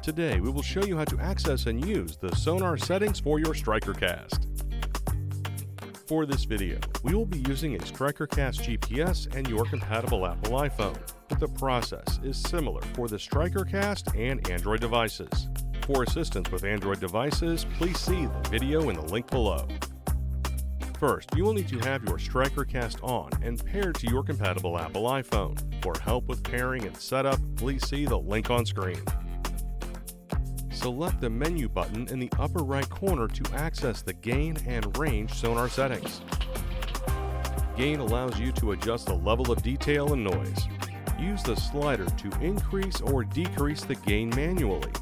Today, we will show you how to access and use the Sonar settings for your StrikerCast. For this video, we will be using a StrikerCast GPS and your compatible Apple iPhone, but the process is similar for the StrikerCast and Android devices. For assistance with Android devices, please see the video in the link below. First, you will need to have your StrikerCast on and paired to your compatible Apple iPhone. For help with pairing and setup, please see the link on screen. Select the menu button in the upper right corner to access the gain and range Sonar settings. Gain allows you to adjust the level of detail and noise. Use the slider to increase or decrease the gain manually.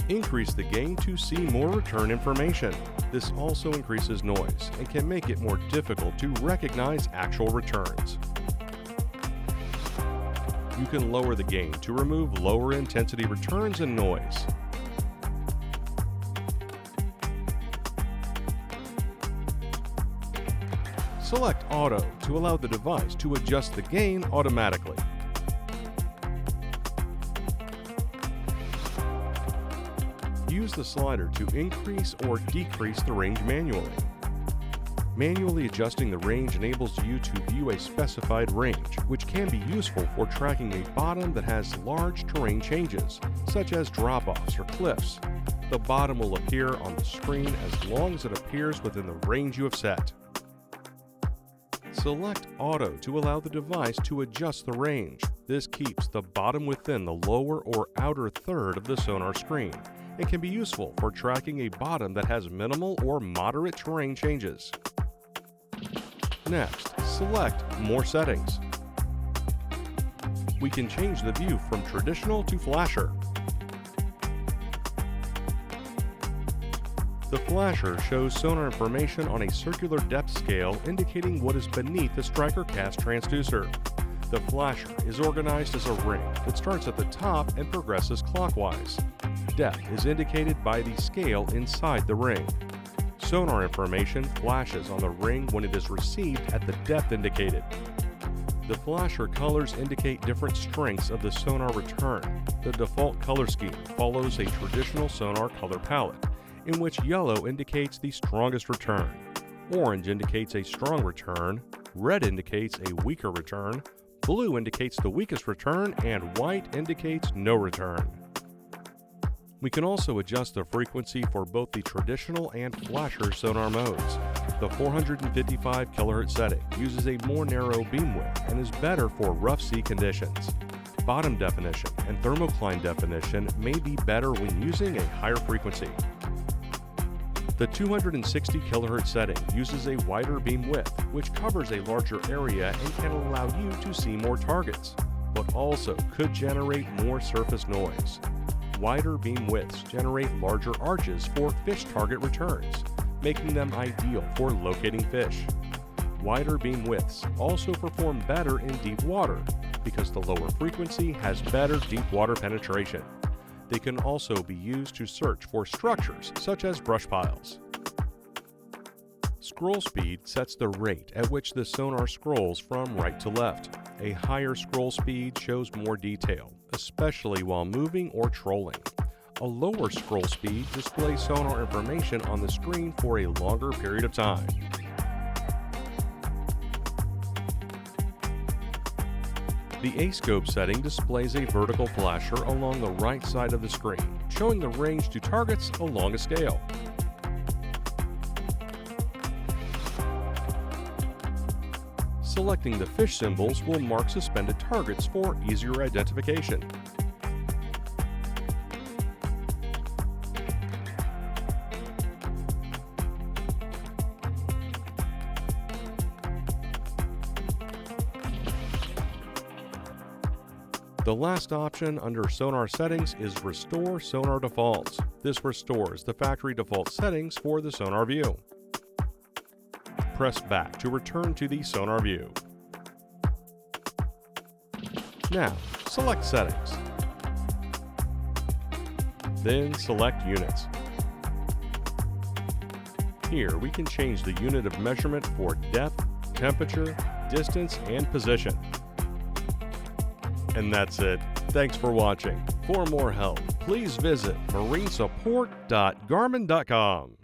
Increase the gain to see more return information. This also increases noise and can make it more difficult to recognize actual returns. You can lower the gain to remove lower intensity returns and noise. Select Auto to allow the device to adjust the gain automatically. Use the slider to increase or decrease the range manually. Manually adjusting the range enables you to view a specified range, which can be useful for tracking a bottom that has large terrain changes, such as drop-offs or cliffs. The bottom will appear on the screen as long as it appears within the range you have set. Select Auto to allow the device to adjust the range. This keeps the bottom within the lower or outer third of the Sonar screen and can be useful for tracking a bottom that has minimal or moderate terrain changes. Next, select More Settings. We can change the view from traditional to flasher. The flasher shows Sonar information on a circular depth scale indicating what is beneath the StrikerCast transducer. The flasher is organized as a ring that starts at the top and progresses clockwise. Depth is indicated by the scale inside the ring. Sonar information flashes on the ring when it is received at the depth indicated. The flasher colors indicate different strengths of the Sonar return. The default color scheme follows a traditional Sonar color palette, in which yellow indicates the strongest return, orange indicates a strong return, red indicates a weaker return, blue indicates the weakest return, and white indicates no return. We can also adjust the frequency for both the traditional and flasher Sonar modes. The 455 kHz setting uses a more narrow beam width and is better for rough sea conditions. Bottom definition and thermocline definition may be better when using a higher frequency. The 260 kHz setting uses a wider beam width, which covers a larger area and can allow you to see more targets, but also could generate more surface noise. Wider beam widths generate larger arches for fish target returns, making them ideal for locating fish. Wider beam widths also perform better in deep water because the lower frequency has better deep water penetration. They can also be used to search for structures such as brush piles. Scroll speed sets the rate at which the Sonar scrolls from right to left. A higher scroll speed shows more detail, especially while moving or trolling. A lower scroll speed displays Sonar information on the screen for a longer period of time. The A-scope setting displays a vertical flasher along the right side of the screen, showing the range to targets along a scale. Selecting the fish symbols will mark suspended targets for easier identification. The last option under Sonar settings is Restore Sonar Defaults. This restores the factory default settings for the Sonar view. Press back to return to the Sonar view. Now, select Settings. Then select Units. Here we can change the unit of measurement for depth, temperature, distance, and position. And that's it. Thanks for watching. For more help, please visit marinesupport.garmin.com.